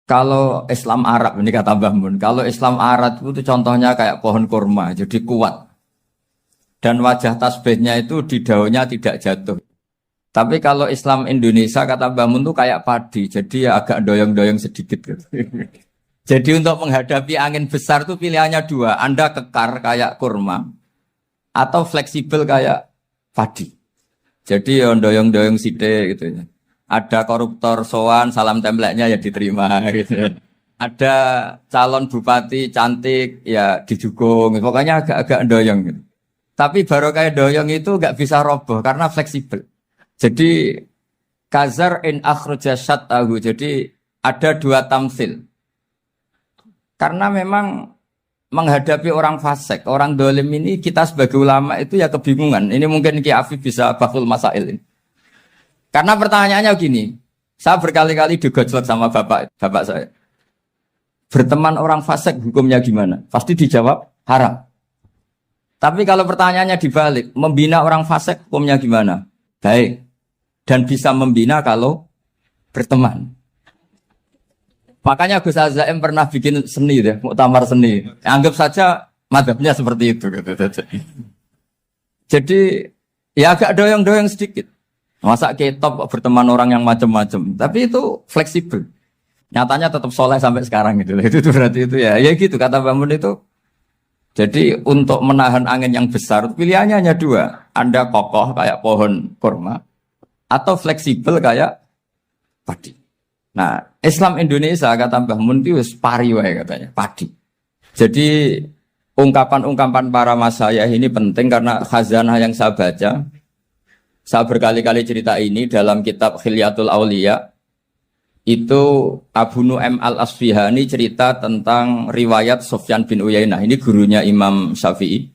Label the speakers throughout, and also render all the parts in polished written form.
Speaker 1: Kalau Islam Arab ini kata Mbah Mun, kalau Islam Arab itu contohnya kayak pohon kurma, jadi kuat dan wajah tasbihnya itu di daunnya tidak jatuh. Tapi kalau Islam Indonesia kata Mbah Mun itu kayak padi, jadi ya agak doyong-doyong sedikit gitu. Jadi untuk menghadapi angin besar itu pilihannya dua, Anda kekar kayak kurma atau fleksibel kayak padi. Jadi ya doyong-doyong sithik gitu ya. Ada koruptor sowan, salam templeknya ya diterima gitu. Ada calon bupati cantik ya dijukung. Pokoknya agak-agak doyong gitu. Tapi baru kayak doyong itu nggak bisa roboh karena fleksibel. Jadi kazar in akhraja syatahu. Jadi ada dua tamsil. Karena memang menghadapi orang fasik, orang dolim ini kita sebagai ulama itu ya kebingungan. Ini mungkin Ki Afif bisa bahul masail ini. Karena pertanyaannya gini, saya berkali-kali digojlok sama bapak saya. Berteman orang fasik hukumnya gimana? Pasti dijawab haram. Tapi kalau pertanyaannya dibalik, membina orang fasik hukumnya gimana? Baik. Dan bisa membina kalau berteman. Makanya Gus Azaim pernah bikin seni deh, muktamar seni. Anggap saja madhabnya seperti itu. Gitu. Jadi ya agak doyong-doyong sedikit. Masa ketop berteman orang yang macam-macam. Tapi itu fleksibel. Nyatanya tetap soleh sampai sekarang gitu. Itu berarti itu ya gitu kata Bangun itu. Jadi untuk menahan angin yang besar pilihannya hanya dua. Anda kokoh kayak pohon kurma atau fleksibel kayak padi. Nah, Islam Indonesia kata Mbah Mun itu pari wae katanya, padi. Jadi ungkapan-ungkapan para masyayikh ini penting karena khazanah yang saya baca. Saya berkali-kali cerita ini dalam kitab Khilyatul Auliya. Itu Abu Nu'aim Al-Asfihani cerita tentang riwayat Sufyan bin Uyainah. Ini gurunya Imam Syafi'i.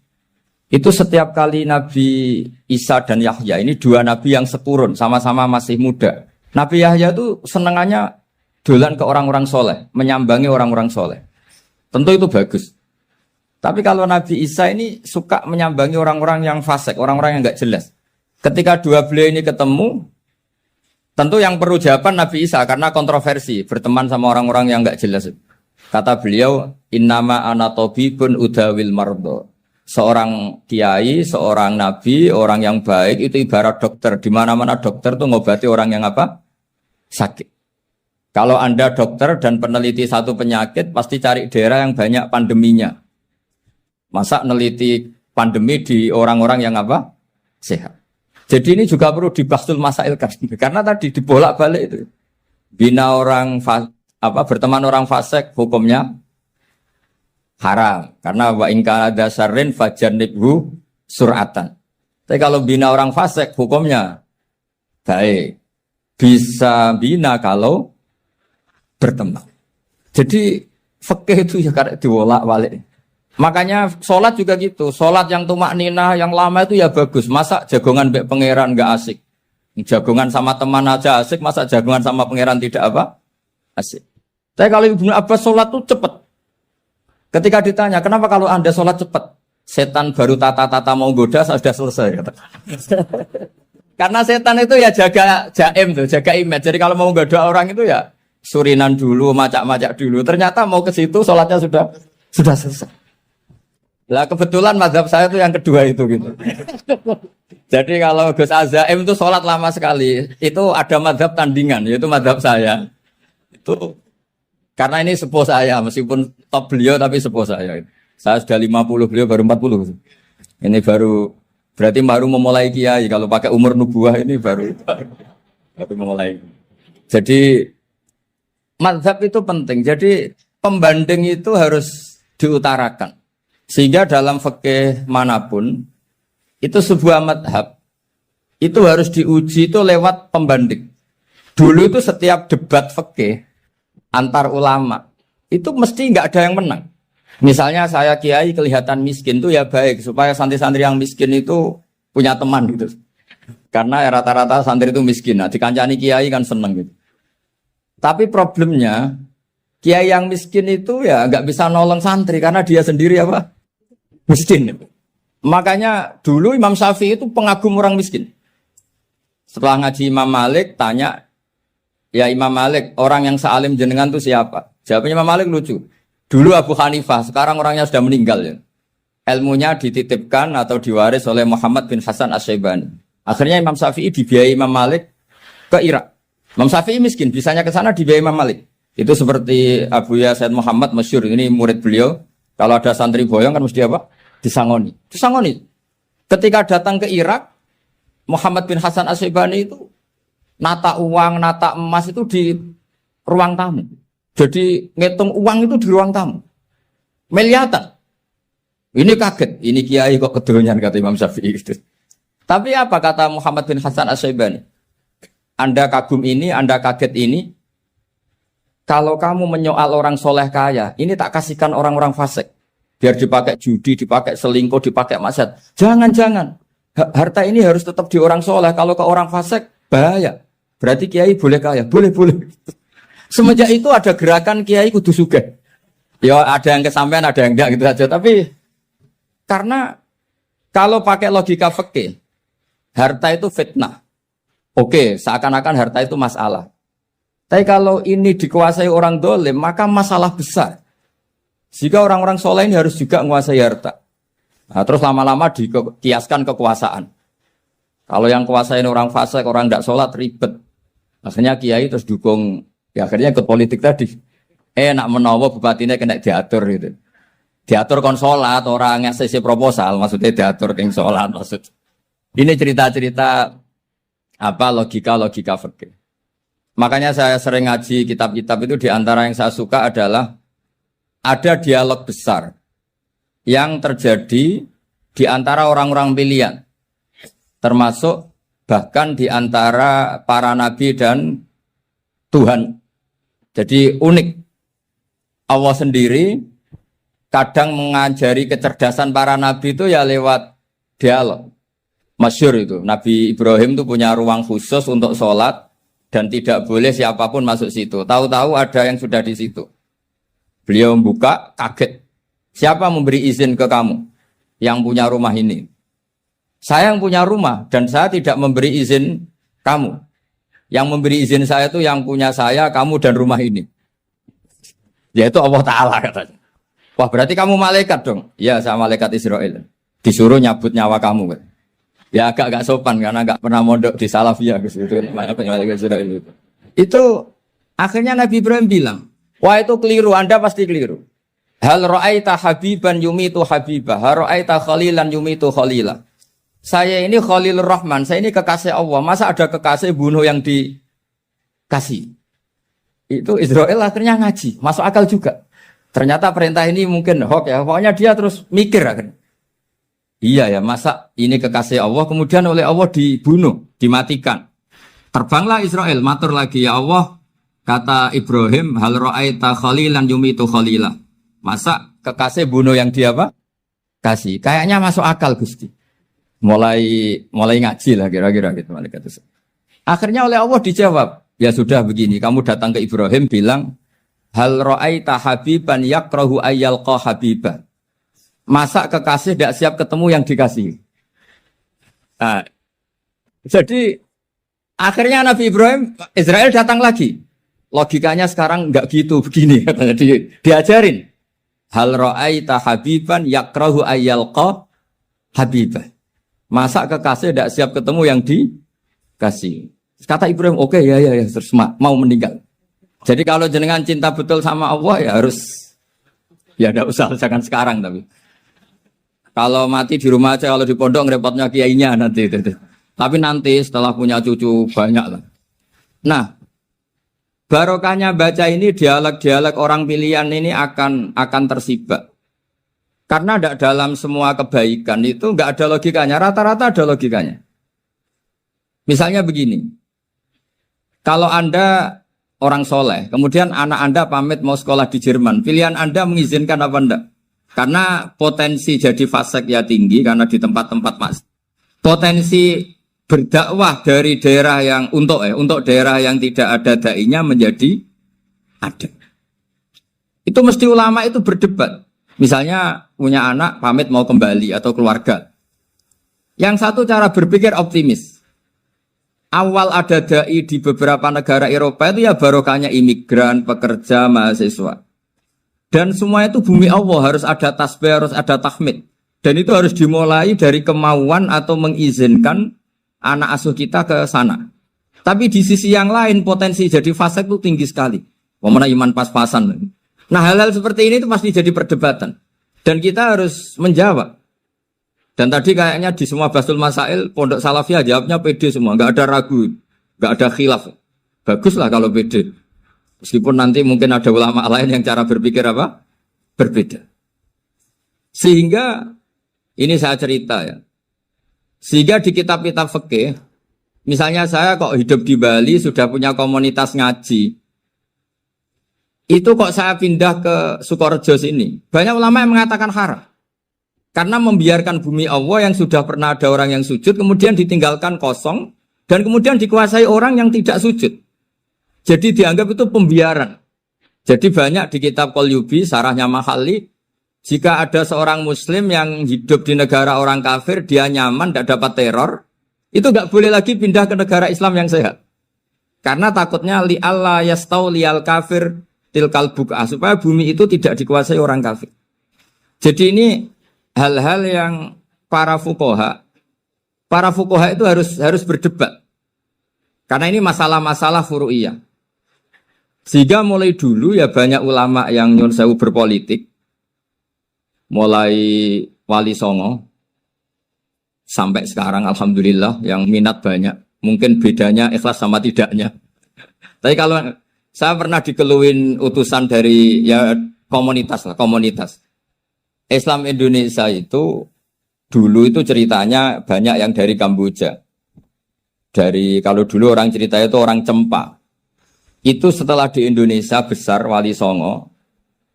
Speaker 1: Itu setiap kali Nabi Isa dan Yahya, ini dua nabi yang sekurun, sama-sama masih muda. Nabi Yahya itu senengannya dolan ke orang-orang soleh, menyambangi orang-orang soleh. Tentu itu bagus. Tapi kalau Nabi Isa ini suka menyambangi orang-orang yang fasik, orang-orang yang nggak jelas. Ketika dua beliau ini ketemu, tentu yang perlu jawaban Nabi Isa karena kontroversi, berteman sama orang-orang yang nggak jelas. Kata beliau, innama ana tabibun udawil mardo. Seorang kiai, seorang nabi, orang yang baik itu ibarat dokter. Di mana-mana dokter tuh ngobati orang yang apa? Sakit. Kalau Anda dokter dan peneliti satu penyakit, pasti cari daerah yang banyak pandeminya. Masa neliti pandemi di orang-orang yang apa? Sehat. Jadi ini juga perlu dibahsul masailkan. Karena tadi dibolak-balik itu. Bina orang berteman orang fasik hukumnya haram. Karena wa in kana dasarrin fajanibhu sur'atan. Tapi kalau bina orang fasik hukumnya baik. Bisa bina kalau berteman. Jadi fikih itu ya karena dibolak-balik. Makanya sholat juga gitu. Sholat yang tumak ninah, yang lama itu ya bagus. Masa jagongan mbek pangeran nggak asik. Jagongan sama teman aja asik. Masa jagongan sama pangeran tidak apa? Asik. Tapi kalau Ibnu Abbas sholat tuh cepat. Ketika ditanya, kenapa kalau Anda sholat cepat? Setan baru tata-tata mau goda, sudah selesai. Karena setan itu ya jaga jaim tuh, jaga image. Jadi kalau mau goda orang itu ya surinan dulu, macak-macak dulu. Ternyata mau ke situ sholatnya sudah selesai. Lah kebetulan mazhab saya itu yang kedua itu gitu. Jadi kalau Gus Azaim itu sholat lama sekali, itu ada mazhab tandingan, yaitu mazhab saya. Itu karena ini sepuh saya, meskipun top beliau tapi sepuh saya. Saya sudah 50, beliau baru 40. Ini berarti baru memulai kiai. Kalau pakai umur nubuah ini baru memulai. Jadi mazhab itu penting. Jadi pembanding itu harus diutarakan. Sehingga dalam fikih manapun itu sebuah madhab itu harus diuji itu lewat pembanding. Dulu itu setiap debat fikih antar ulama itu mesti nggak ada yang menang. Misalnya saya kiai kelihatan miskin itu ya baik supaya santri-santri yang miskin itu punya teman gitu. Karena ya rata-rata santri itu miskin. Nah, dikancani kiai kan seneng gitu. Tapi problemnya kiai yang miskin itu ya nggak bisa nolong santri karena dia sendiri apa? Miskin. Makanya dulu Imam Syafi'i itu pengagum orang miskin. Setelah ngaji Imam Malik tanya, Ya Imam Malik, orang yang sealim jenengan itu siapa? Jawabnya Imam Malik lucu. Dulu Abu Hanifah, sekarang orangnya sudah meninggal ya. Ilmunya dititipkan atau diwaris oleh Muhammad bin Hasan Asy-Syaibani. Akhirnya Imam Syafi'i dibiayai Imam Malik ke Irak. Imam Syafi'i miskin, bisanya ke sana dibiayai Imam Malik. Itu seperti Abu Said Muhammad masyhur, ini murid beliau. Kalau ada santri boyong kan mesti apa? Disangoni. Disangoni. Ketika datang ke Irak, Muhammad bin Hasan Asy-Syaibani itu nata uang, nata emas itu di ruang tamu. Jadi ngitung uang itu di ruang tamu. Miliatan. Ini kaget, ini kiai kok kedonyan kata Imam Syafi'i itu. Tapi apa kata Muhammad bin Hasan Asy-Syaibani? Anda kagum ini, Anda kaget ini. Kalau kamu menyoal orang soleh kaya, ini tak kasihkan orang-orang fasik. Biar dipakai judi, dipakai selingkuh, dipakai maksiat. Jangan-jangan. Harta ini harus tetap di orang soleh. Kalau ke orang fasik, bahaya. Berarti kiai boleh kaya. Boleh. Semenjak itu ada gerakan kiai kudu sugih. Ya ada yang kesampaian, ada yang enggak gitu saja. Tapi karena kalau pakai logika fikih, harta itu fitnah. Oke, seakan-akan harta itu masalah. Tapi kalau ini dikuasai orang dolim, maka masalah besar. Jika orang-orang soleh ini harus juga menguasai harta. Nah, terus lama-lama dikiaskan kekuasaan. Kalau yang kuasain orang fasik, orang tidak sholat, ribet. Akhirnya kiai terus dukung, ya akhirnya ikut politik tadi. Nak menawa bupatinya kena diatur gitu. Diatur kon sholat, orang ngasih proposal, maksudnya diatur keng sholat. Maksud. Ini cerita-cerita apa logika fikih. Makanya saya sering ngaji kitab-kitab itu, diantara yang saya suka adalah ada dialog besar yang terjadi di antara orang-orang pilihan, termasuk bahkan di antara para nabi dan Tuhan. Jadi unik. Allah sendiri kadang mengajari kecerdasan para nabi itu ya lewat dialog. Masyhur itu, Nabi Ibrahim itu punya ruang khusus untuk sholat, dan tidak boleh siapapun masuk situ. Tahu-tahu ada yang sudah di situ. Beliau membuka, kaget. Siapa memberi izin ke kamu yang punya rumah ini? Saya yang punya rumah dan saya tidak memberi izin kamu. Yang memberi izin saya itu yang punya saya, kamu dan rumah ini. Yaitu Allah Ta'ala katanya. Wah berarti kamu malaikat dong? Ya saya malaikat Israel. Disuruh nyabut nyawa kamu. Ya agak sopan karena agak pernah mondok di Salafiyah itu akhirnya Nabi Ibrahim bilang, wah itu keliru, Anda pasti keliru. Hal ra'aita habiban yumitu habibah, hal ra'aita khalilan yumitu khalila. Saya ini Khalilur Rahman, saya ini kekasih Allah. Masa ada kekasih bunuh yang dikasih? Itu Israel akhirnya ngaji, masuk akal juga. Ternyata perintah ini mungkin hoax ya. Pokoknya dia terus mikir akhirnya. Iya ya, masa ini kekasih Allah kemudian oleh Allah dibunuh, dimatikan. Terbanglah Israel, matur lagi, ya Allah, kata Ibrahim, hal ra'aita khalilan yumitu khalila. Masa kekasih bunuh yang dia apa? Kasih. Kayaknya masuk akal Gusti. Mulai ngaji lah kira-kira gitu malaikat itu. Akhirnya oleh Allah dijawab, ya sudah begini, kamu datang ke Ibrahim bilang, hal ra'aita habiban yakrahu ayyalqa habibah. Masa kekasih tidak siap ketemu yang dikasih. Nah, jadi akhirnya Nabi Ibrahim, Israel datang lagi. Logikanya sekarang enggak gitu, begini katanya diajarin. Hal ra'aita habiban yakrahu ayyalqa habibah. Masa kekasih tidak siap ketemu yang dikasih. Kata Ibrahim, oke, ya terus mau meninggal. Jadi kalau jenengan cinta betul sama Allah ya harus, ya tidak usah, jangan sekarang tapi. Kalau mati di rumah aja, kalau di pondok ngerepotnya kiainya nanti. Tapi nanti setelah punya cucu banyak lah. Nah, barokahnya baca ini dialog-dialog orang pilihan ini akan tersibak. Karena tidak dalam semua kebaikan itu nggak ada logikanya. Rata-rata ada logikanya. Misalnya begini, kalau Anda orang soleh, kemudian anak Anda pamit mau sekolah di Jerman, pilihan Anda mengizinkan apa enggak? Karena potensi jadi fasik ya tinggi karena di tempat-tempat mas. Potensi berdakwah dari daerah yang untuk daerah yang tidak ada dai-nya menjadi ada. Itu mesti ulama itu berdebat. Misalnya punya anak pamit mau kembali atau keluarga. Yang satu cara berpikir optimis. awal ada dai di beberapa negara Eropa itu ya barokahnya imigran, pekerja, mahasiswa. Dan semua itu bumi Allah, harus ada tasbih, harus ada tahmid. Dan itu harus dimulai dari kemauan atau mengizinkan anak asuh kita ke sana. Tapi di sisi yang lain potensi jadi fasik itu tinggi sekali. Mana iman pas-pasan. Nah hal-hal seperti ini itu pasti jadi perdebatan. Dan kita harus menjawab. Dan tadi kayaknya di semua Basul Masail, Pondok Salafiyah jawabnya pede semua. Nggak ada ragu, nggak ada khilaf. Baguslah kalau pede. Meskipun nanti mungkin ada ulama lain yang cara berpikir apa? Berbeda. Sehingga, ini saya cerita ya. Sehingga di kitab-kitab fikih, misalnya saya kok hidup di Bali, sudah punya komunitas ngaji. Itu kok saya pindah ke Sukorejo sini. Banyak ulama yang mengatakan haram. Karena membiarkan bumi Allah yang sudah pernah ada orang yang sujud, kemudian ditinggalkan kosong, dan kemudian dikuasai orang yang tidak sujud. Jadi dianggap itu pembiaran. Jadi banyak di kitab Qalyubi, sarahnya Mahalli, jika ada seorang muslim yang hidup di negara orang kafir, dia nyaman, tidak dapat teror, itu nggak boleh lagi pindah ke negara Islam yang sehat. Karena takutnya li'alla yastau li'al kafir tilkal buk'ah, supaya bumi itu tidak dikuasai orang kafir. Jadi ini hal-hal yang para fuqaha itu harus berdebat. Karena ini masalah-masalah furu'iyah. Sehingga mulai dulu ya banyak ulama yang nyun sewu berpolitik. Mulai Wali Songo sampai sekarang alhamdulillah yang minat banyak. Mungkin bedanya ikhlas sama tidaknya. Tapi kalau saya pernah dikeluhin utusan dari ya komunitas. Islam Indonesia itu dulu itu ceritanya banyak yang dari Kamboja. Kalau dulu orang cerita itu orang Cempa. Itu setelah di Indonesia besar Wali Songo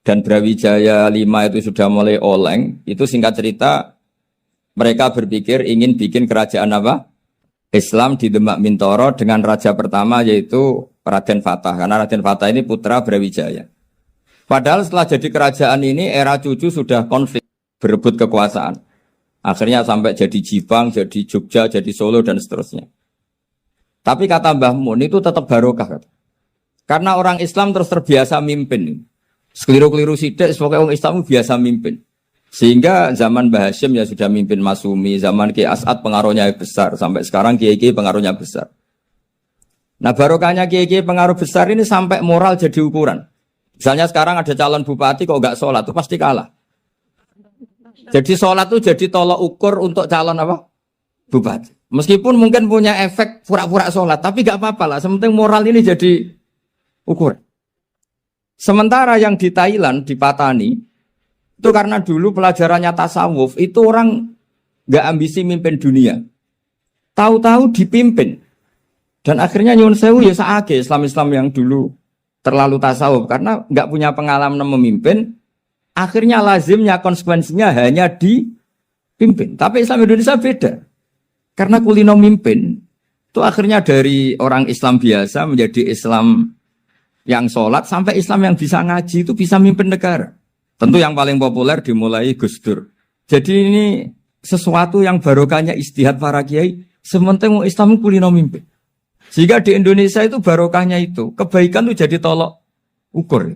Speaker 1: dan Brawijaya 5 itu sudah mulai oleng, itu singkat cerita mereka berpikir ingin bikin kerajaan apa? Islam di Demak Mintoro dengan raja pertama yaitu Raden Fatah. Karena Raden Fatah ini putra Brawijaya. Padahal setelah jadi kerajaan ini era cucu sudah konflik, berebut kekuasaan. Akhirnya sampai jadi Jipang, jadi Jogja, jadi Solo dan seterusnya. Tapi kata Mbah Mun itu tetap barokah. Karena orang Islam terus terbiasa mimpin. Sekeliru-keliru sidik, pokoknya orang Islam biasa mimpin. Sehingga zaman Mbah Hashim ya sudah mimpin Masumi, zaman Ki As'ad pengaruhnya besar, sampai sekarang Kiai pengaruhnya besar. Nah barokahnya Kiai pengaruh besar ini sampai moral jadi ukuran. Misalnya sekarang ada calon bupati kok nggak sholat, itu pasti kalah. Jadi sholat itu jadi tolok ukur untuk calon apa? Bupati. Meskipun mungkin punya efek pura-pura sholat, tapi nggak apa-apa lah. Sementing moral ini jadi ukuran. Sementara yang di Thailand, di Patani, itu karena dulu pelajarannya tasawuf, itu orang nggak ambisi mimpin dunia. Tahu-tahu dipimpin. Dan akhirnya nyuwun sewu ya saake Islam-Islam yang dulu terlalu tasawuf. Karena nggak punya pengalaman memimpin, akhirnya lazimnya konsekuensinya hanya dipimpin. Tapi Islam Indonesia beda. Karena kulino mimpin, itu akhirnya dari orang Islam biasa menjadi Islam yang sholat, sampai Islam yang bisa ngaji itu bisa mimpin negara. Tentu yang paling populer dimulai Gus Dur. Jadi ini sesuatu yang barokahnya ijtihad para kiai, sementing Islam kulino mimpin. Sehingga di Indonesia itu barokahnya itu, kebaikan itu jadi tolok ukur.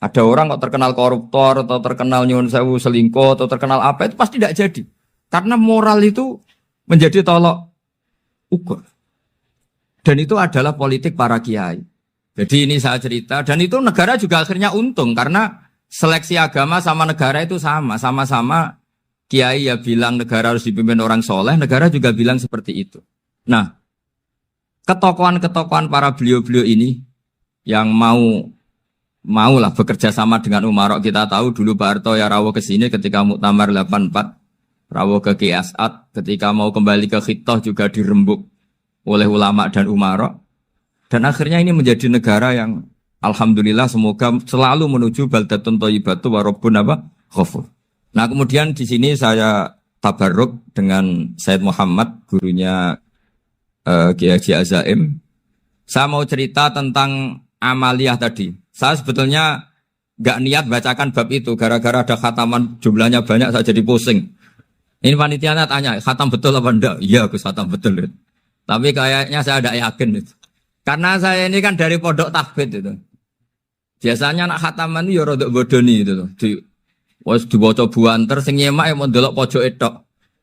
Speaker 1: Ada orang kok terkenal koruptor, atau terkenal nyuwun sewu selingkuh, atau terkenal apa, itu pasti tidak jadi. Karena moral itu menjadi tolok ukur. Dan itu adalah politik para kiai. Jadi ini saya cerita, dan itu negara juga akhirnya untung, karena seleksi agama sama negara itu sama-sama kiai ya bilang negara harus dipimpin orang soleh, negara juga bilang seperti itu. Nah, ketokohan-ketokohan para beliau-beliau ini yang mau lah bekerja sama dengan Umarok. Kita tahu dulu Pak Harto ya rawuh ke sini ketika Muktamar 84, rawuh ke Ki As'ad, ketika mau kembali ke Khittah juga dirembuk oleh ulama dan Umarok. Dan akhirnya ini menjadi negara yang alhamdulillah semoga selalu menuju baldatun thayyibatu wa rabbun ghafur. Nah, kemudian di sini saya tabarruk dengan Said Muhammad, gurunya Kiai Haji Azaim. Saya mau cerita tentang amaliyah tadi. Saya sebetulnya nggak niat bacakan bab itu, gara-gara ada khataman jumlahnya banyak saya jadi pusing. Ini panitianya tanya, khatam betul apa enggak? Iya, Gus, khatam betul. Tapi kayaknya saya tidak yakin itu. Karena saya ini kan dari pondok tahfidz itu. Biasanya anak khataman itu ya rodok bodoni itu. Wes dibaca buanter sing nyemak ya mau ndelok pojok tok.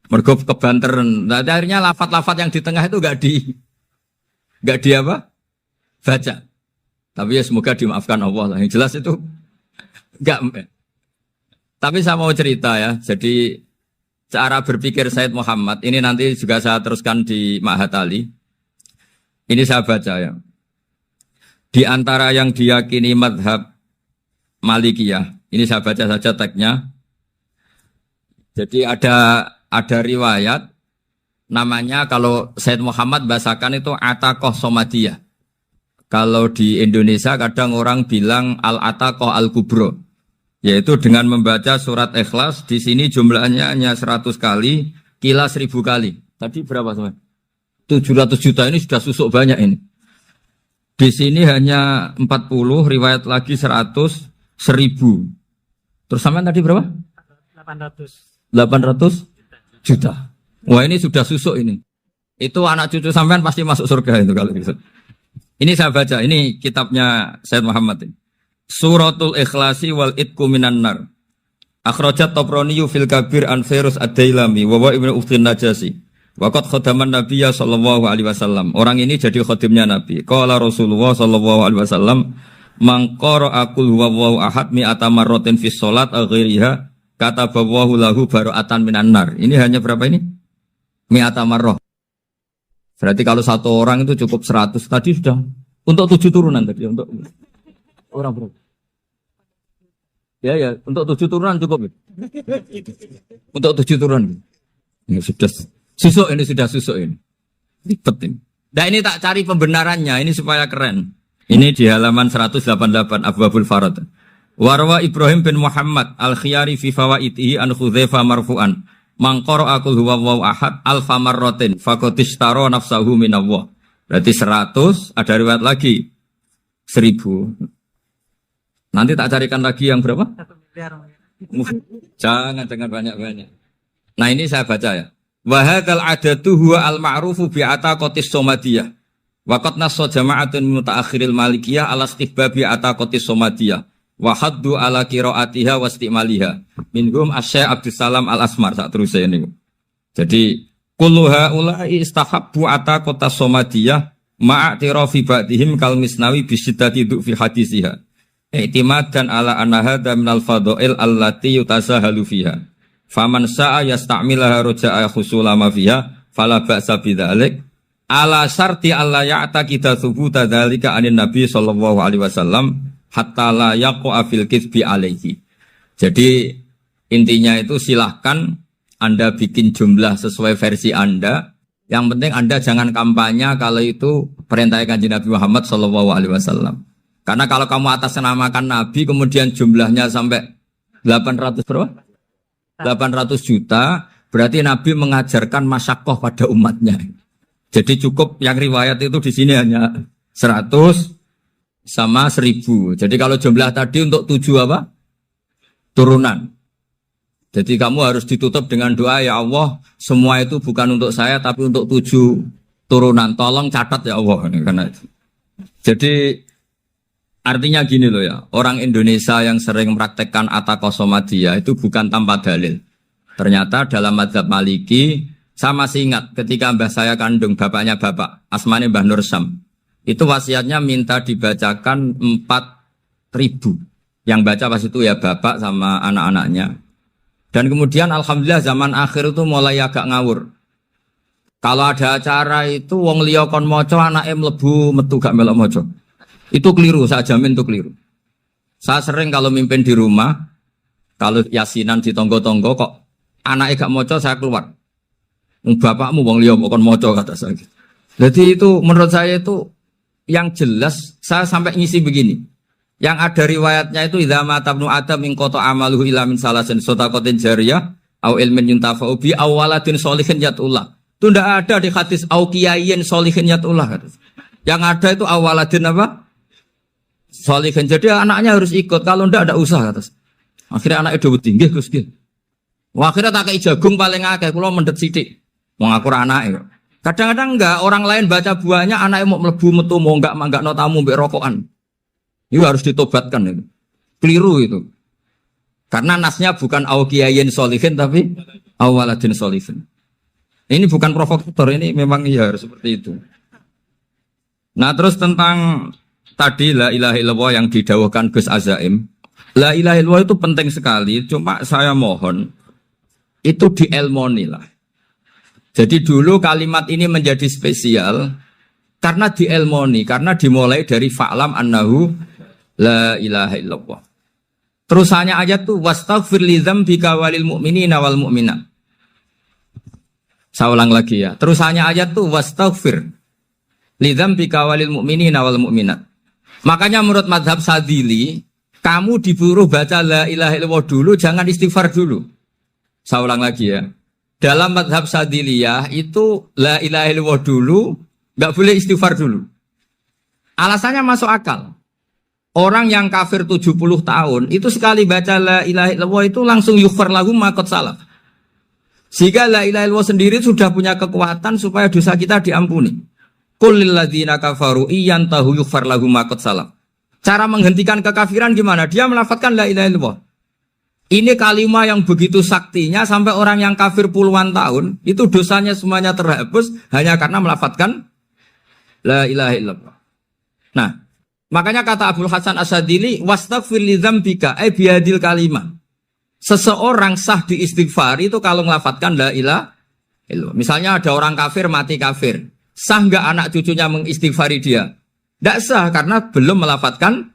Speaker 1: Mergo kebanteran. Nah, akhirnya lafat-lafat yang di tengah itu enggak di apa? Baca. Tapi ya semoga dimaafkan Allah lah. Yang jelas itu enggak. Tapi saya mau cerita ya. Jadi cara berpikir Said Muhammad ini nanti juga saya teruskan di Ma'had Ali. Ini saya baca ya. Di antara yang diyakini madhab Malikiyah, ini saya baca saja teksnya. Jadi ada riwayat namanya kalau Said Muhammad bahasakan itu Ataqah Somadiyah. Kalau di Indonesia kadang orang bilang Al-Ataqah Al-Kubro, yaitu dengan membaca surat Ikhlas. Di sini jumlahnya hanya 100 kali, Qila 1000 kali. Tadi berapa teman? 700 juta, ini sudah susuk banyak ini. Di sini hanya 40, riwayat lagi 100, 1000. Terus sampai tadi berapa? 800 juta. Wah, ini sudah susuk ini. Itu anak cucu sampean pasti masuk surga itu kalau gitu. Ini saya baca, ini kitabnya Said Muhammad ini. Suratul Ikhlasi wal Itqu minan nar. Akhrajat Tabrani fil Kabir an Firuz ad-Dailami wa wa Ibnu Uftin Najasi. Waqat khadaman Nabiyya sallallahu alaihi wasallam. Orang ini jadi khadimnya Nabi. Qala Rasulullah sallallahu alaihi wasallam, "Man qara'a qul huwallahu ahad mi'ata marratin fis shalat ghairiha kataballahu lahu bara'atan minan nar." Ini hanya berapa ini? Mi'ata marrah. Berarti kalau satu orang itu cukup 100. Tadi sudah untuk 7 turunan tadi untuk orang berapa? Ya, untuk 7 turunan cukup. Untuk 7 turunan. Ya sudah. Susuk ini sudah susuk ini. Ribet ini. Nah ini tak cari pembenarannya, ini supaya keren. Ini di halaman 188 Abwabul Farad. Warwa Ibrahim bin Muhammad al-Khiyari fi fawaitihi an Khudzaifa marfu'an. Man qara'a qul huwallahu ahad alfa marratin faqad ishtara nafsahu minallah. Berarti 100, ada riwayat lagi 1000. Nanti tak carikan lagi yang berapa? 1 miliar. Jangan banyak-banyak. Nah ini saya baca ya. Wa hadzal adatu huwa al-ma'rufu bi ataqatis somadiyah. Wa qad nassa jama'atun min mutaakhiril malikiyah ala istihbabi ataqatis somadiyah. Wa haddu ala qiraatiha wa istimaliha. Minhum Asy-Syaikh Abdus Salam Al-Asmar sak terusé niku. Jadi kullu haula'i istahabbu ataqatas somadiyah ma'atirafi ba'dihim kal misnawi bi syiddati fi hadisiha. I'timadan ala anna hadza minal fadha'il allati yutasahalu fiha. Faman sa'a yasta'milaha roja'a khusula ma fiha fala ba'sa bidzalik ala syarti alla ya'taqida thubuta dzalika anin nabi sallallahu alaihi wasallam hatta la yaqa fil kitsbi alaihi. Jadi intinya itu silahkan Anda bikin jumlah sesuai versi Anda. Yang penting Anda jangan kampanye kalau itu perintah Kanjeng Nabi Muhammad sallallahu alaihi wasallam. Karena kalau kamu atasnamakan Nabi kemudian jumlahnya sampai 800 berapa? 800 juta, berarti Nabi mengajarkan masyakoh pada umatnya. Jadi cukup yang riwayat itu di sini hanya 100 sama 1000. Jadi kalau jumlah tadi untuk 7 apa? Turunan. Jadi kamu harus ditutup dengan doa, ya Allah, semua itu bukan untuk saya tapi untuk 7 turunan. Tolong catat ya Allah. Karena itu. Jadi artinya gini loh ya, orang Indonesia yang sering mempraktekkan ataqah somadiyah itu bukan tanpa dalil. Ternyata dalam mazhab Maliki, saya masih ingat ketika mbah saya kandung, bapaknya bapak, asmane Mbah Nur Syam, itu wasiatnya minta dibacakan 4.000. Yang baca pas itu ya bapak sama anak-anaknya. Dan kemudian alhamdulillah zaman akhir itu mulai agak ngawur. Kalau ada acara itu wong liya kon maca anake mlebu metu gak melok maca. Itu keliru, saya jamin itu keliru. Saya sering kalau mimpin di rumah, kalau yasinan di tonggo-tonggo kok anaknya gak moco, saya keluar. Bapakmu wong liya kok moco kata saya. Jadi itu menurut saya itu yang jelas saya sampai ngisi begini. Yang ada riwayatnya itu idza mata ibnu adam min qata amaluhu ila min salasin shadaqatin jariyah au ilmin yuntafa'u bi aw waladin sholihin yatullah. Itu ndak ada di hadis au kiyayin sholihin yatullah. Yang ada itu awaladin apa? Sholihin. Jadi anaknya harus ikut, kalau ndak ada usah atas. Akhirnya anaknya udah tinggi Gus. Wah, akhirnya tak kei jagung paling akeh, kula mendhet sithik. Wong aku ra anake. Kadang-kadang enggak, orang lain baca buahnya, anaknya mau mlebu metu mau enggak no tamu mbek rokokan. Itu harus ditobatkan itu. Keliru itu. Karena nasnya bukan awkiyayin solihin tapi awaladin solihin. Ini bukan provokator, ini memang ya harus seperti itu. Nah terus tentang tadi la ilaha illallah yang didawahkan Gus Azaim. La ilaha illallah itu penting sekali, cuma saya mohon itu dielmoni lah. Jadi dulu kalimat ini menjadi spesial karena dielmoni, karena dimulai dari fa'lam annahu la ilaha illallah. Terusannya ayat tuh wastaghfir li dzambika walil mu'minina wal mu'minat. Saya ulang lagi ya. Terusannya ayat tuh wastaghfir li dzambika walil mu'minina wal mu'minat. Makanya menurut mazhab Sadili, kamu disuruh baca la ilaha illallah dulu, jangan istighfar dulu. Saya ulang lagi ya. Dalam mazhab Sadiliyah itu la ilaha illallah dulu, nggak boleh istighfar dulu. Alasannya masuk akal. Orang yang kafir 70 tahun itu sekali baca la ilaha illallah itu langsung yughfar lahum ma qad salaf. Sehingga la ilaha illallah sendiri sudah punya kekuatan supaya dosa kita diampuni. Qul lil ladzina kafaru iyantahu yughfar lahum ma qad salaf. Cara menghentikan kekafiran gimana? Dia melafadzkan la ilaha illallah. Ini kalimat yang begitu saktinya sampai orang yang kafir puluhan tahun itu dosanya semuanya terhapus hanya karena melafadzkan la ilaha illallah. Nah, makanya kata Abdul Hasan Asadili wastaghfir li dzambika ay bihadil kalimah. Seseorang sah di istighfar itu kalau melafadzkan la ilaha illallah. Misalnya ada orang kafir mati kafir. Sah enggak anak cucunya mengistighfari dia? Tidak sah karena belum melafadzkan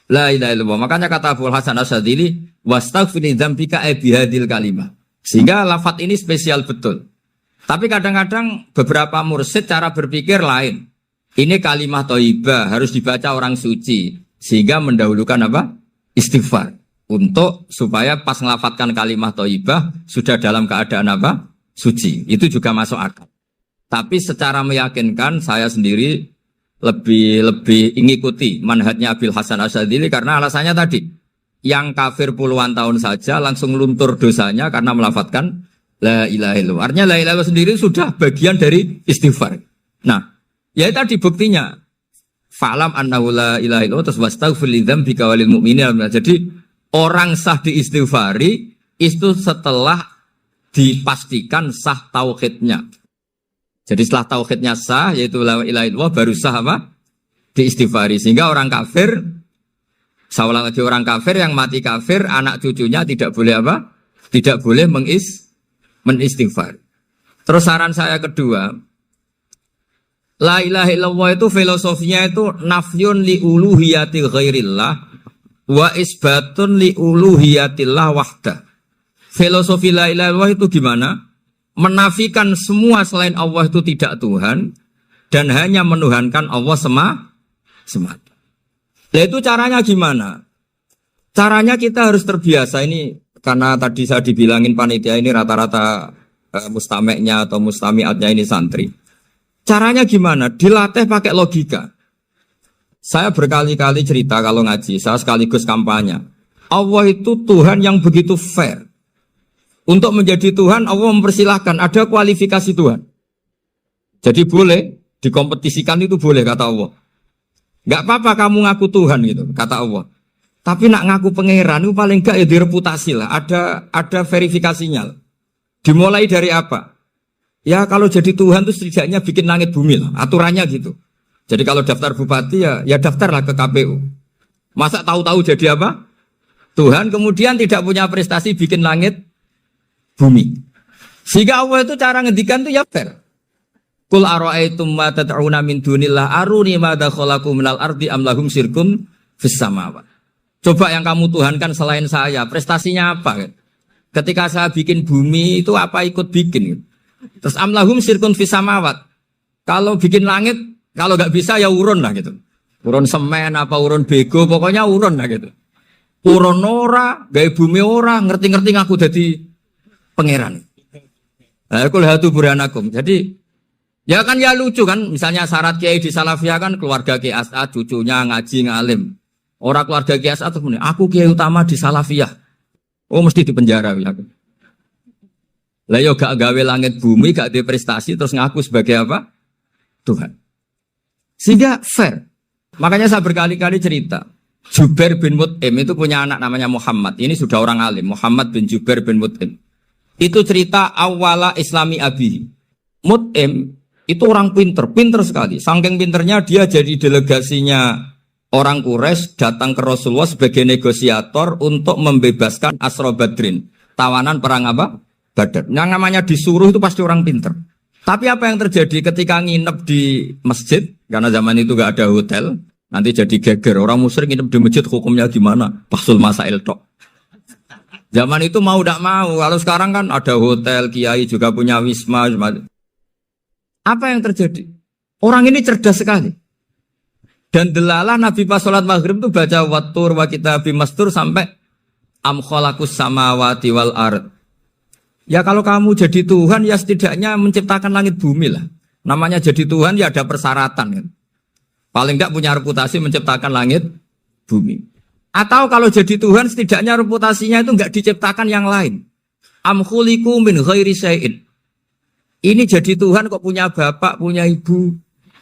Speaker 1: la ilaha illallah. Makanya kata Abdul Hasan Asadili wastaghfir li dzambika ay bihadil kalimah. Sehingga lafadz ini spesial betul. Tapi kadang-kadang beberapa mursyid cara berpikir lain. Ini kalimat thayyibah harus dibaca orang suci sehingga mendahulukan apa? Istighfar. Untuk supaya pas ngelafatkan kalimat thayyibah sudah dalam keadaan apa? Suci. Itu juga masuk akal. Tapi secara meyakinkan saya sendiri lebih mengikuti manhajnya Abil Hasan Asyadzili karena alasannya tadi yang kafir puluhan tahun saja langsung luntur dosanya karena melafadzkan la ilaha illallah. Artinya la ilaha illallah sendiri sudah bagian dari istighfar. Nah, ya tadi buktinya fa'lam annahu la ilaha illallah terus wastaghfir li dzambika walil mu'minin. Jadi orang sah diistighfari itu setelah dipastikan sah tauhidnya. Jadi setelah tauhidnya sah yaitu la ilaha illallah baru sah apa? Diistighfari. Sehingga orang kafir seolah lagi orang kafir yang mati kafir anak cucunya tidak boleh apa? Tidak boleh menistighfar. Terus saran saya kedua, la ilaha illallah itu filosofinya itu nafyun li uluhiyati ghairillah wa isbatun li uluhiyatillah wahda. Filosofi la ilaha illallah itu gimana? Menafikan semua selain Allah itu tidak Tuhan dan hanya menuhankan Allah semata. Nah itu caranya gimana? Caranya kita harus terbiasa ini karena tadi saya dibilangin panitia ini rata-rata mustameknya atau mustamiatnya ini santri. Caranya gimana? Dilatih pakai logika. Saya berkali-kali cerita kalau ngaji, saya sekaligus kampanye. Allah itu Tuhan yang begitu fair. Untuk menjadi Tuhan, Allah mempersilahkan, ada kualifikasi Tuhan. Jadi boleh, dikompetisikan itu boleh, kata Allah. Gak apa-apa kamu ngaku Tuhan gitu, kata Allah. Tapi nak ngaku pangeran itu paling gak ya direputasi lah, ada verifikasinya. Dimulai dari apa? Ya kalau jadi Tuhan itu setidaknya bikin langit bumi lah, aturannya gitu. Jadi kalau daftar bupati ya daftarlah ke KPU. Masa tahu-tahu jadi apa? Tuhan kemudian tidak punya prestasi bikin langit bumi. Sehingga Allah itu cara ngendikan itu ya fair. Qul ara'aitum ma tad'una min dunillah aruni madza khalaqu minal ardi am lahum syirkum fis samawat. Coba yang kamu tuhankan selain saya, prestasinya apa? Ketika saya bikin bumi itu apa ikut bikin? Terus am lahum syirkum fis samawat. Kalau bikin langit, kalau nggak bisa ya urun lah gitu. Urun semen apa urun bego, pokoknya urun lah gitu. Urun ora, gawe bumi ora, ngerti-ngerti ngaku jadi pangeran. Kul hatu burhanakum. Jadi ya kan ya lucu kan, misalnya syarat kiai di Salafiyah kan keluarga Kiai As'ad, cucunya ngaji ngalim. Orang keluarga Kiai As'ad aku kiai utama di Salafiyah. Oh mesti di penjara ya. Lah yo gak gawe langit bumi, gak ada prestasi terus ngaku sebagai apa? Tuhan. Sehingga fair. Makanya saya berkali-kali cerita. Jubair bin Mut'im itu punya anak namanya Muhammad. Ini sudah orang alim, Muhammad bin Jubair bin Mut'im. Itu cerita awala Islami Abi. Mut'im itu orang pinter sekali. Saking pinternya dia jadi delegasinya orang Quraisy datang ke Rasulullah sebagai negosiator untuk membebaskan Asra Badrin. Tawanan perang apa? Badar. Yang namanya disuruh itu pasti orang pinter. Tapi apa yang terjadi ketika nginep di masjid? Karena zaman itu gak ada hotel. Nanti jadi geger. Orang musyrik nginep di masjid hukumnya gimana? Pasul masail tok. Zaman itu mau tidak mau. Kalau sekarang kan ada hotel, kiai juga punya wisma. Apa yang terjadi? Orang ini cerdas sekali. Dan delalah Nabi pas sholat maghrib itu baca wattur wa kitabi mastur sampai am khalaqus samawati wal ard. Ya kalau kamu jadi Tuhan ya setidaknya menciptakan langit bumi lah. Namanya jadi Tuhan ya ada persyaratan kan. Paling enggak punya reputasi menciptakan langit bumi. Atau kalau jadi Tuhan setidaknya reputasinya itu enggak diciptakan yang lain. Am khuliqu min ghairi syai'in. Ini jadi Tuhan kok punya bapak, punya ibu.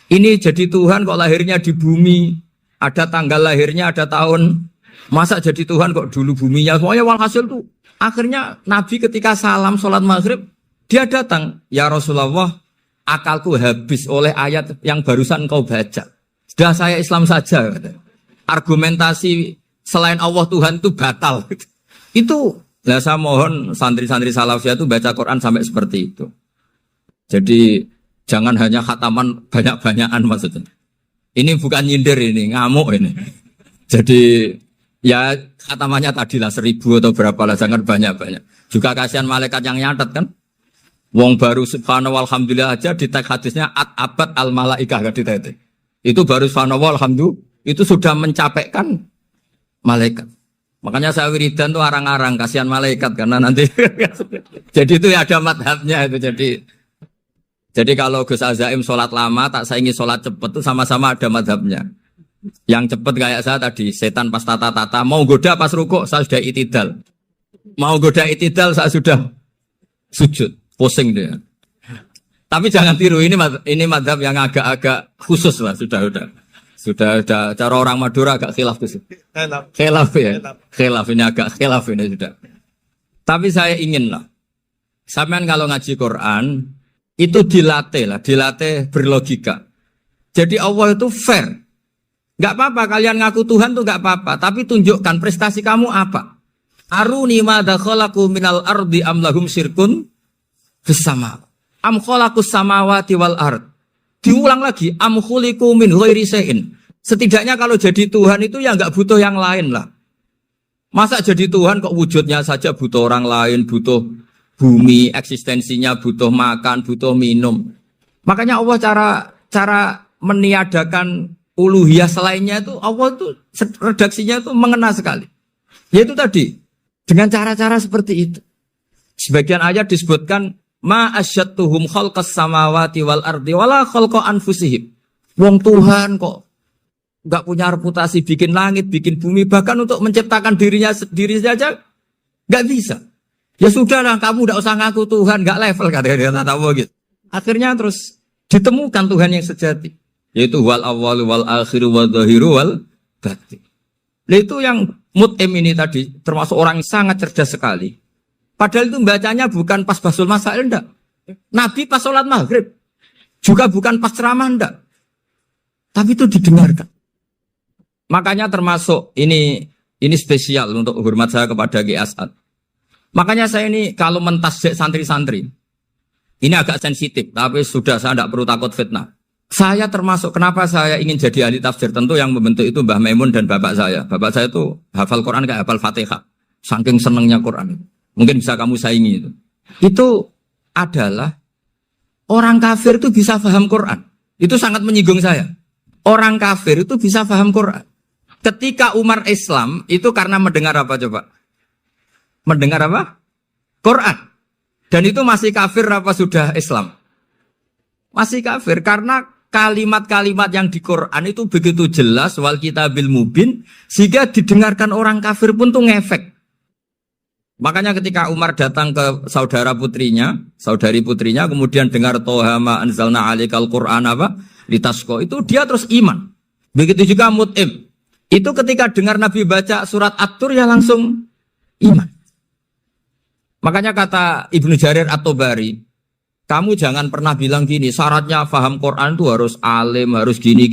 Speaker 1: Ini jadi Tuhan kok lahirnya di bumi. Ada tanggal lahirnya, ada tahun. Masa jadi Tuhan kok dulu buminya. Pokoknya walhasil tuh. Akhirnya Nabi ketika salam sholat maghrib, dia datang. Ya Rasulullah, akalku habis oleh ayat yang barusan kau baca. Sudah saya Islam saja. Argumentasi selain Allah Tuhan itu batal. Itu, nah saya mohon santri-santri salafiyah itu baca Quran sampai seperti itu. Jadi jangan hanya khataman banyak-banyakan maksudnya. Ini bukan nyindir ini, ngamuk ini. Jadi ya khatamannya tadilah 1000 atau berapa lah, jangan banyak-banyak. Juga kasihan malaikat yang nyatet kan. Wong baru subhanallah alhamdulillah aja di teks hadisnya at-abad al-malaikah gak ditete. Itu baru subhanallah alhamdulillah itu sudah mencapaikan malaikat. Makanya saya wiridan tuh arang-arang kasihan malaikat karena nanti jadi itu ya ada madhabnya itu jadi kalau Gus Azaim sholat lama tak saingi sholat cepet itu sama-sama ada madhabnya. Yang cepet kayak saya tadi, setan pas tata-tata, mau goda pas rukuk, saya sudah itidal. Mau goda itidal, saya sudah sujud, pusing dia. Tapi jangan tiru, ini madhab yang agak-agak khusus lah, sudah cara orang Madura agak khilaf tuh. Khilaf ya, khilaf ini agak khilaf ini sudah. Tapi saya ingin lah, sampean kalau ngaji Quran, itu dilatih berlogika. Jadi Allah itu fair. Gak apa-apa kalian ngaku Tuhan tuh gak apa-apa, tapi tunjukkan prestasi kamu apa. Aruni madza khalaqu minal ardi am lahum syirkun fis sama. Am khalaqus samawati wal ard. Diulang lagi, am khuliqu min ghairi syai'in. Setidaknya kalau jadi Tuhan itu ya gak butuh yang lain lah. Masa jadi Tuhan kok wujudnya saja butuh orang lain, butuh bumi, eksistensinya butuh makan, butuh minum. Makanya Allah cara meniadakan uluhiyah selainnya itu Allah itu redaksinya itu mengena sekali. Yaitu tadi dengan cara-cara seperti itu. Sebagian ayat disebutkan ma asyattuhum khalqas samawati wal ardi wala khalqa anfusihim. Wong Tuhan kok enggak punya reputasi bikin langit, bikin bumi, bahkan untuk menciptakan dirinya sendiri saja enggak bisa. Ya sudahlah, kamu enggak usah ngaku Tuhan, enggak level kata Allah gitu. Akhirnya terus ditemukan Tuhan yang sejati. Yaitu wal awwalu wal akhiru wal dhahiru wal batin. Nah itu yang Mut'im ini tadi termasuk orang yang sangat cerdas sekali. Padahal itu bacanya bukan pas basul masail enggak. Nabi pas sholat maghrib. Juga bukan pas ceramah enggak. Tapi itu didengarkan. Makanya termasuk ini spesial untuk hormat saya kepada Ki As'ad. Makanya saya ini kalau mentasjik santri-santri. Ini agak sensitif, tapi sudah saya tidak perlu takut fitnah. Saya termasuk, kenapa saya ingin jadi ahli tafsir? Tentu yang membentuk itu Mbah Maimun dan bapak saya. Bapak saya itu hafal Quran kayak hafal Fatihah. Saking senangnya Quran. Mungkin bisa kamu saingi itu. Itu adalah orang kafir itu bisa paham Quran. Itu sangat menyinggung saya. Orang kafir itu bisa paham Quran. Ketika Umar Islam, itu karena mendengar apa coba? Mendengar apa? Quran. Dan itu masih kafir apa sudah Islam? Masih kafir karena kalimat-kalimat yang di Quran itu begitu jelas wal kitabil mubin sehingga didengarkan orang kafir pun tuh ngefek. Makanya ketika Umar datang ke saudari putrinya, kemudian dengar Toha ma anzalna alaikal Qur'an apa? Litasqa, itu dia terus iman. Begitu juga Mut'im. Itu ketika dengar Nabi baca surat At-Tur ya langsung iman. Makanya kata Ibnu Jarir At-Tabari, kamu jangan pernah bilang gini, syaratnya paham Quran itu harus alim, harus gini.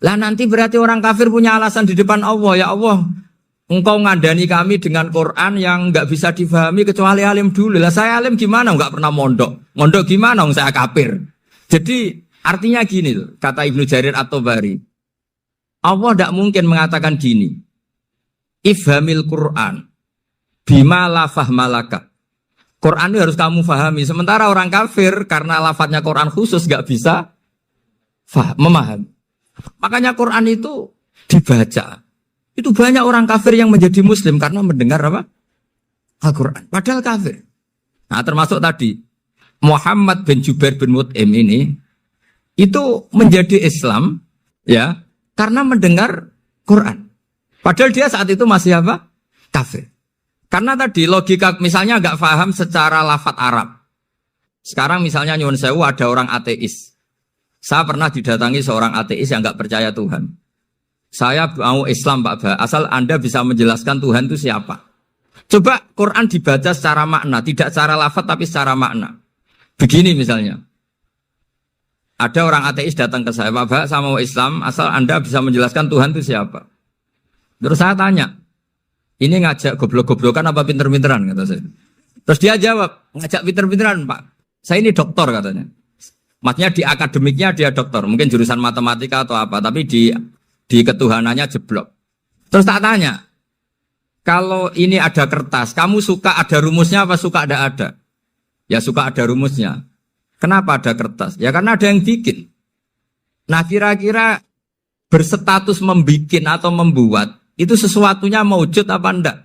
Speaker 1: Lah nanti berarti orang kafir punya alasan di depan Allah, ya Allah, engkau ngandani kami dengan Quran yang nggak bisa difahami kecuali alim dulu. Lah saya alim gimana? Nggak pernah mondok. Mondok gimana? Saya kafir. Jadi artinya gini loh, kata Ibnu Jarir At-Tabari. Allah tidak mungkin mengatakan gini. Ifhamil Quran bima la fahmalaka. Quran itu harus kamu fahami. Sementara orang kafir karena lafadznya Quran khusus nggak bisa memahami. Makanya Quran itu dibaca. Itu banyak orang kafir yang menjadi muslim karena mendengar apa? Al-Quran. Padahal kafir. Nah termasuk tadi Muhammad bin Jubair bin Mut'im ini itu menjadi Islam ya karena mendengar Quran. Padahal dia saat itu masih apa? Kafir. Karena tadi logika misalnya nggak paham secara lafadz Arab. Sekarang misalnya nyuwun sewu ada orang ateis. Saya pernah didatangi seorang ateis yang nggak percaya Tuhan. Saya mau Islam Pak Ba, asal Anda bisa menjelaskan Tuhan itu siapa. Coba Quran dibaca secara makna, tidak secara lafadz tapi secara makna. Begini misalnya. Ada orang ateis datang ke saya, Pak Ba, saya mau Islam, asal Anda bisa menjelaskan Tuhan itu siapa. Terus saya tanya, ini ngajak goblok-goblokan apa pinter-pinteran, kata saya. Terus dia jawab, ngajak pinter-pinteran Pak. Saya ini doktor katanya. Maksudnya di akademiknya dia doktor, mungkin jurusan matematika atau apa, tapi di ketuhanannya jeblok. Terus tak tanya, kalau ini ada kertas, kamu suka ada rumusnya apa suka ada? Ya suka ada rumusnya. Kenapa ada kertas? Ya karena ada yang bikin. Nah kira-kira berstatus membikin atau membuat, itu sesuatunya maujud apa enggak?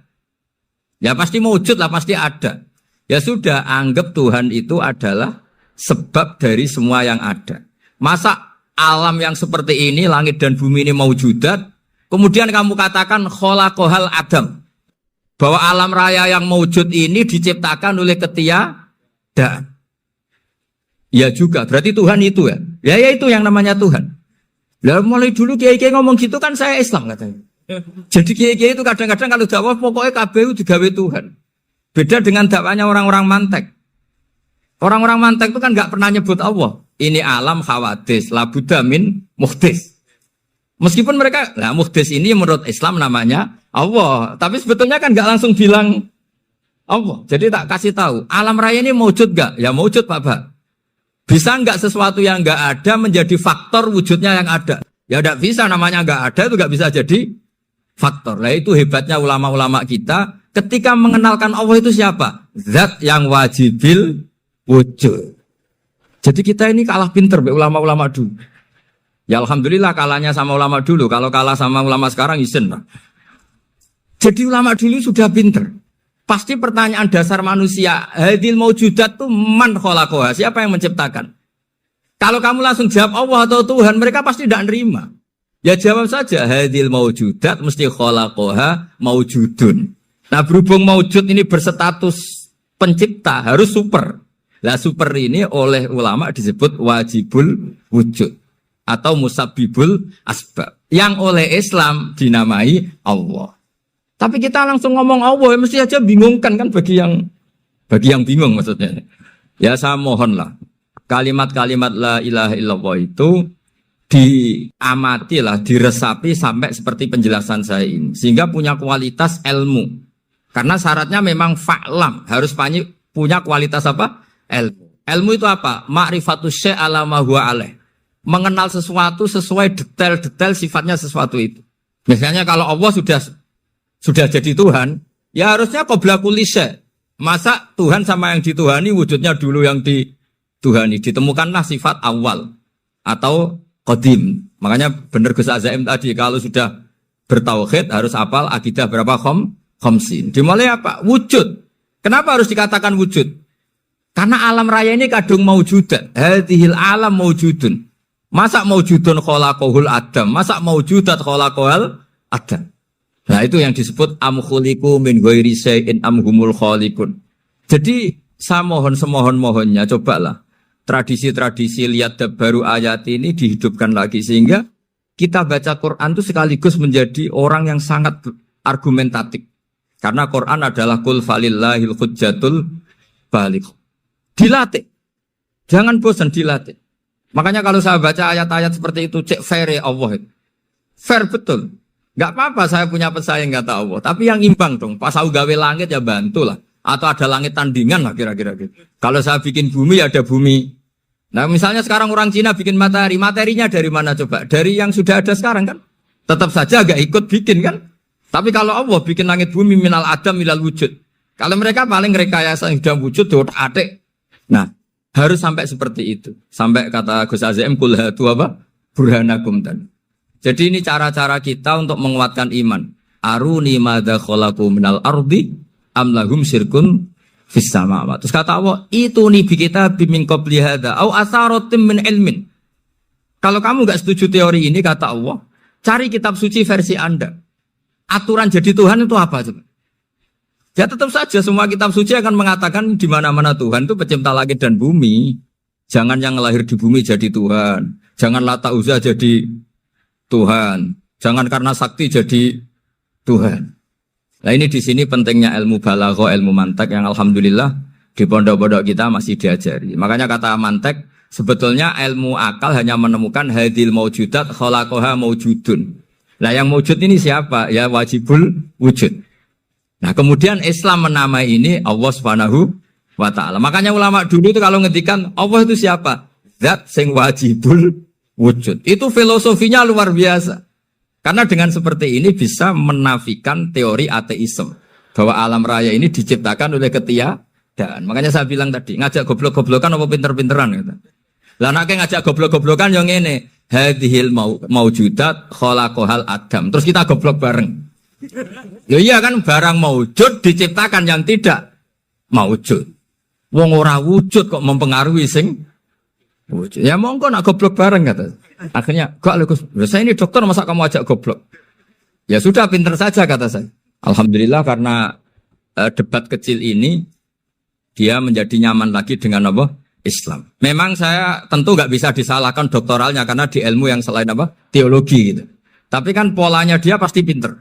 Speaker 1: Ya pasti maujud lah, pasti ada. Ya sudah, anggap Tuhan itu adalah sebab dari semua yang ada. Masa alam yang seperti ini, langit dan bumi ini maujudat, kemudian kamu katakan kholaqohal adam, bahwa alam raya yang maujud ini diciptakan oleh ketiadaan. Ya juga, berarti Tuhan itu ya. Ya itu yang namanya Tuhan. Lah mulai dulu kiai-kiai ngomong gitu kan saya Islam katanya. Jadi kiai-kiai itu kadang-kadang kalau dakwah pokoknya KBU digawe Tuhan. Beda dengan dakwanya orang-orang mantek. Orang-orang mantek itu kan nggak pernah nyebut Allah. Ini alam khawadis, labuda min muhdis. Meskipun mereka, nah muhdis ini menurut Islam namanya Allah. Tapi sebetulnya kan nggak langsung bilang Allah. Jadi tak kasih tahu, alam raya ini maujud nggak? Ya maujud Pak. Bisa nggak sesuatu yang nggak ada menjadi faktor wujudnya yang ada? Ya nggak bisa, namanya nggak ada itu nggak bisa jadi faktor. Nah itu hebatnya ulama-ulama kita ketika mengenalkan Allah itu siapa? Zat yang wajibil wujud. Jadi kita ini kalah pinter be ulama-ulama dulu. Ya alhamdulillah kalahnya sama ulama dulu. Kalau kalah sama ulama sekarang isen lah. Jadi ulama dulu sudah pinter. Pasti pertanyaan dasar manusia, hadil maujudat itu man khalaqaha, siapa yang menciptakan? Kalau kamu langsung jawab Allah atau Tuhan, mereka pasti tidak nerima. Ya jawab saja, hadil maujudat mesti khalaqaha maujudun. Nah berhubung maujud ini berstatus pencipta, harus super. Lah super ini oleh ulama disebut wajibul wujud atau musabbibul asbab. Yang oleh Islam dinamai Allah. Tapi kita langsung ngomong Allah, mesti aja bingungkan kan bagi yang bingung maksudnya. Ya saya mohonlah kalimat-kalimat la ilaha illallah itu diamatilah, diresapi sampai seperti penjelasan saya ini, sehingga punya kualitas ilmu. Karena syaratnya memang fa'lam, harus punya kualitas apa? Ilmu. Ilmu itu apa? Ma'rifatus syai' ala ma huwa alaih. Mengenal sesuatu sesuai detail-detail sifatnya sesuatu itu. Misalnya kalau Allah sudah jadi Tuhan, ya harusnya qabla kulli syai'. Masa Tuhan sama yang dituhani wujudnya dulu yang dituhani. Ditemukanlah sifat awal atau qadim. Makanya benar Gus Azaim tadi, kalau sudah bertauhid harus hafal akidah berapa khamsin. Dimulai apa? Wujud. Kenapa harus dikatakan wujud? Karena alam raya ini kadung maujudat. Hadhil alam maujudun. Masa maujudun khalaqahul adam? Masa maujudat khalaqahul adam? Nah itu yang disebut am khuliqu min ghairi syai'in am humul khaliqun. Jadi saya mohon semohon-mohonnya cobalah tradisi-tradisi lihat baru ayat ini dihidupkan lagi sehingga kita baca Quran itu sekaligus menjadi orang yang sangat argumentatif. Karena Quran adalah qul falillahil hujjatul baligh. Dilatih. Jangan bosan dilatih. Makanya kalau saya baca ayat-ayat seperti itu cek fair ya Allah. Fair betul. Gak apa-apa saya punya pesaing kata Allah. Tapi yang imbang dong. Pas aku gawe langit ya bantulah. Atau ada langit tandingan lah kira-kira gitu. Kalau saya bikin bumi ya ada bumi. Nah misalnya sekarang orang Cina bikin matahari. Materinya dari mana coba? Dari yang sudah ada sekarang kan? Tetap saja agak ikut bikin kan? Tapi kalau Allah bikin langit bumi minal adam minal wujud. Kalau mereka paling rekayasa yang sudah wujud atik. Nah harus sampai seperti itu. Sampai kata Gus Azim kul hatu apa? Burhanakum dan. Jadi ini cara-cara kita untuk menguatkan iman. Aruni madza khalaqu minal ardi am lahum syirkun fis samawati. Terus kata Allah, itu nih bi kita bimin qabli hadza au asaratim min ilmin. Kalau kamu enggak setuju teori ini kata Allah, cari kitab suci versi Anda. Aturan jadi Tuhan itu apa coba? Ya tetap saja semua kitab suci akan mengatakan di mana-mana Tuhan itu pencipta langit dan bumi. Jangan yang lahir di bumi jadi Tuhan. Jangan Lata Uzza jadi Tuhan. Jangan karena sakti jadi Tuhan. Nah ini di sini pentingnya ilmu balaghah, ilmu mantek yang alhamdulillah di pondok-pondok kita masih diajari. Makanya kata mantek sebetulnya ilmu akal hanya menemukan hadil maujudat khalaqaha maujudun. Nah yang maujud ini siapa? Ya wajibul wujud. Nah kemudian Islam menamai ini Allah Subhanahu wa ta'ala. Makanya ulama dulu itu kalau ngendikan Allah itu siapa? Zat sing wajibul wujud. Itu filosofinya luar biasa. Karena dengan seperti ini bisa menafikan teori ateisme. Bahwa alam raya ini diciptakan oleh ketiadaan. Makanya saya bilang tadi, ngajak goblok-goblokan apa pinter-pinteran gitu. Lah nek ngajak goblok-goblokan yang ini, hadhil maujudat khalaqahal adam. Terus kita goblok bareng. Ya iya kan barang maujud diciptakan yang tidak maujud. Wong ora wujud kok mempengaruhi sing wujud. Ya monggo nak goblok bareng kata. Akhirnya, gak Gus, saya ini dokter masa kamu ajak goblok? Ya sudah pinter saja kata saya. Alhamdulillah karena debat kecil ini dia menjadi nyaman lagi dengan apa? Islam. Memang saya tentu gak bisa disalahkan doktoralnya karena di ilmu yang selain apa? Teologi gitu. Tapi kan polanya dia pasti pinter.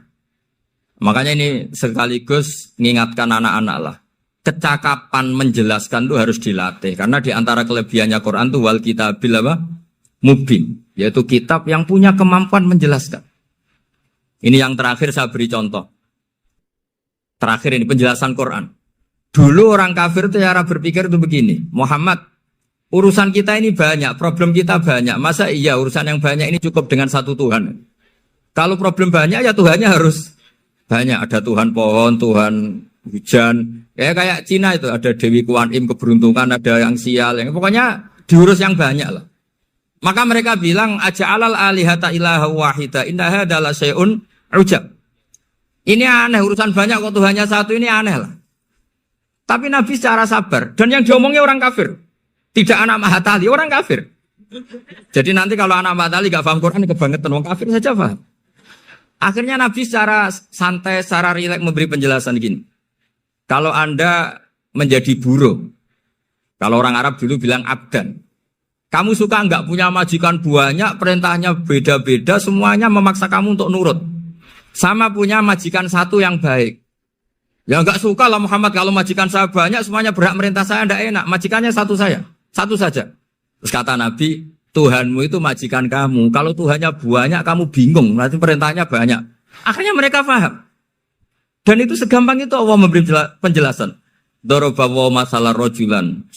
Speaker 1: Makanya ini sekaligus mengingatkan anak-anak lah. Kecakapan menjelaskan itu harus dilatih. Karena di antara kelebihannya Quran itu wal kitabil apa? Mubin. Yaitu kitab yang punya kemampuan menjelaskan. Ini yang terakhir saya beri contoh. Terakhir ini penjelasan Quran. Dulu orang kafir itu cara berpikir itu begini. Muhammad, urusan kita ini banyak. Problem kita banyak. Masa iya urusan yang banyak ini cukup dengan satu Tuhan? Kalau problem banyak ya Tuhannya harus banyak. Ada Tuhan pohon, Tuhan hujan. Ya kayak Cina itu ada Dewi Kuan Im keberuntungan, ada yang sial, yang pokoknya diurus yang banyak lah. Maka mereka bilang aja'alal alihata ilaha wahida inna hadza la syai'un ujab. Ini aneh urusan banyak kok Tuhannya satu ini aneh lah. Tapi Nabi secara sabar dan yang diomongnya orang kafir. Tidak anak Mahatali, orang kafir. Jadi nanti kalau anak Mahatali gak paham Quran kebangetan orang kafir saja paham. Akhirnya Nabi secara santai, secara rileks memberi penjelasan gini. Kalau Anda menjadi buruh, kalau orang Arab dulu bilang abdan. Kamu suka enggak punya majikan banyak, perintahnya beda-beda, semuanya memaksa kamu untuk nurut. Sama punya majikan satu yang baik. Ya enggak suka lah Muhammad kalau majikan saya banyak, semuanya berhak merintah saya, enggak enak. Majikannya satu saya, satu saja. Terus kata Nabi, Tuhanmu itu majikan kamu. Kalau Tuhannya banyak, kamu bingung, nanti perintahnya banyak. Akhirnya mereka paham. Dan itu segampang itu Allah memberi penjelasan. Dorobawa masalah rojulan.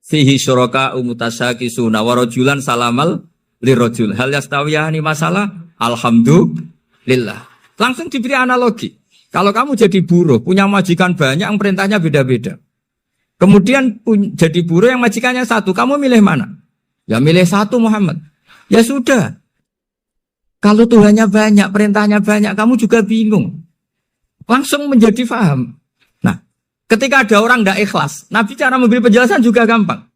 Speaker 1: Fihi syuraka umutasyakisuna wa rajulan salamal lirajul. Hal yastawiyani masalah? Alhamdulillah. Langsung diberi analogi. Kalau kamu jadi buruh, punya majikan banyak, yang perintahnya beda-beda. Kemudian jadi buruh yang majikannya satu, kamu milih mana? Ya milih satu Muhammad. Ya sudah. Kalau Tuhannya banyak, perintahnya banyak, kamu juga bingung. Langsung menjadi faham. Ketika ada orang tidak ikhlas, Nabi cara memberi penjelasan juga gampang.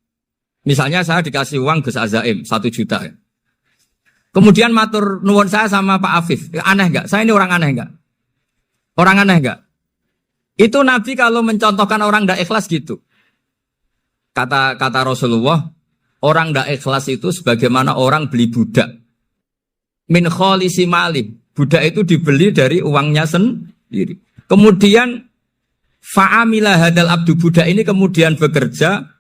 Speaker 1: Misalnya saya dikasih uang Gus Azaim 1 juta. Ya. Kemudian matur nuwun saya sama Pak Afif. Aneh enggak? Saya ini orang aneh enggak? Orang aneh enggak? Itu Nabi kalau mencontohkan orang tidak ikhlas gitu. Kata Rasulullah, orang tidak ikhlas itu sebagaimana orang beli budak. Min kholisi malih. Budak itu dibeli dari uangnya sendiri. Kemudian fa'amila hadal abdu, budak ini kemudian bekerja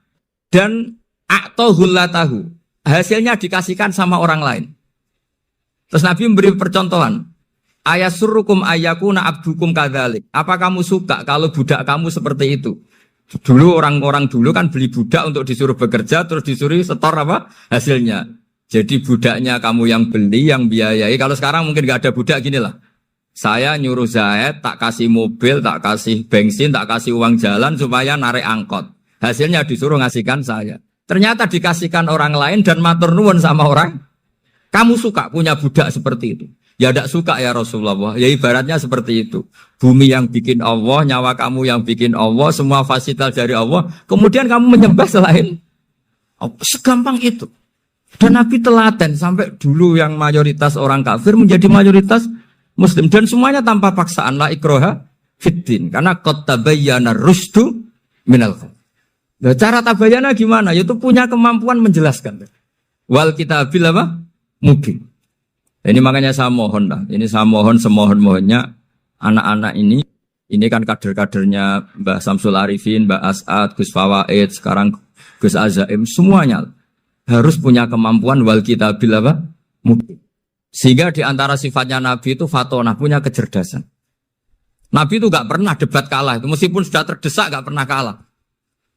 Speaker 1: dan a'tohullatahu. Hasilnya dikasihkan sama orang lain. Terus Nabi memberi percontohan. Ayasurrukum ayyakuna abdukum kadzalik. Apa kamu suka kalau budak kamu seperti itu? Dulu orang-orang dulu kan beli budak untuk disuruh bekerja terus disuruh setor apa? Hasilnya. Jadi budaknya kamu yang beli, yang biayai. Kalau sekarang mungkin gak ada budak gini lah. Saya nyuruh Zaid, tak kasih mobil, tak kasih bensin, tak kasih uang jalan supaya narik angkot. Hasilnya disuruh ngasihkan saya. Ternyata dikasihkan orang lain dan matur nuwun sama orang. Kamu suka punya budak seperti itu? Ya tidak suka ya Rasulullah. Ya ibaratnya seperti itu. Bumi yang bikin Allah, nyawa kamu yang bikin Allah, semua fasilitas dari Allah. Kemudian kamu menyembah selain Allah. Segampang itu. Dan Nabi telaten sampai dulu yang mayoritas orang kafir menjadi mayoritas Muslim. Dan semuanya tanpa paksaan. La ikroha fiddin. Karena qad tabayyana rusdu minal ghayy. Nah, cara tabayana gimana? Yaitu punya kemampuan menjelaskan. Wal kitabil apa? Mungkin. Ini makanya saya mohon lah. Ini saya mohon semohon-mohonnya anak-anak ini kan kader-kadernya Mbah Samsul Arifin, Mbah As'ad, Gus Fawaid, sekarang Gus Azaim, semuanya harus punya kemampuan wal kitabil apa? Mungkin. Sehingga di antara sifatnya Nabi itu fatonah, punya kecerdasan. Nabi itu gak pernah debat kalah, itu meskipun sudah terdesak gak pernah kalah.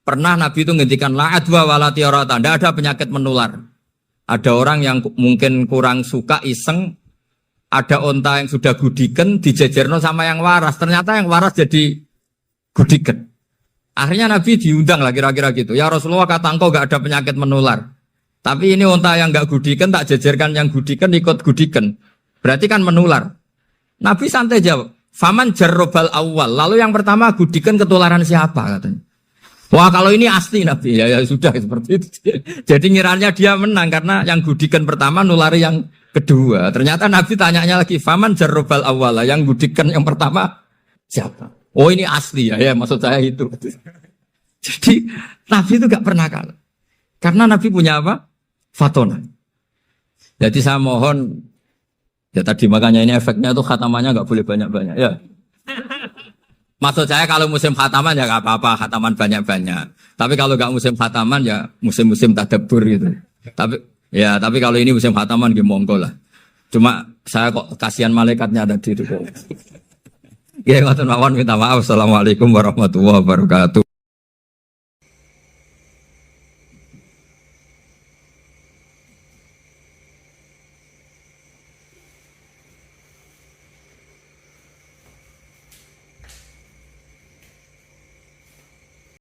Speaker 1: Pernah Nabi itu ngendikan la adwa wala tiarata, tidak ada penyakit menular. Ada orang yang mungkin kurang suka iseng, ada onta yang sudah gudiken dijejerno sama yang waras, ternyata yang waras jadi gudiken. Akhirnya Nabi diundang lah kira-kira gitu. Ya Rasulullah, kata engkau gak ada penyakit menular. Tapi ini onta yang gak gudiken tak jejerkan yang gudiken ikut gudiken. Berarti kan menular. Nabi santai jawab, faman jarrobal awal. Lalu yang pertama gudiken ketularan siapa katanya. Wah kalau ini asli Nabi, ya sudah seperti itu. Jadi ngiranya dia menang karena yang gudikan pertama nulari yang kedua. Ternyata Nabi tanyanya lagi, faman jarrobal awala, yang gudikan yang pertama siapa? Oh ini asli ya maksud saya itu. Jadi Nabi itu gak pernah kalah. Karena Nabi punya apa? Fatona. Jadi saya mohon, ya tadi makanya ini efeknya tuh khatamannya gak boleh banyak-banyak ya. Maksud saya kalau musim khataman ya gak apa-apa, khataman banyak-banyak. Tapi kalau gak musim khataman ya musim-musim tadabbur gitu. Tapi kalau ini musim khataman ya monggo lah. Cuma saya kok kasihan malaikatnya ada di situ. Ya ngoten mawon, minta maaf. Assalamualaikum warahmatullahi wabarakatuh.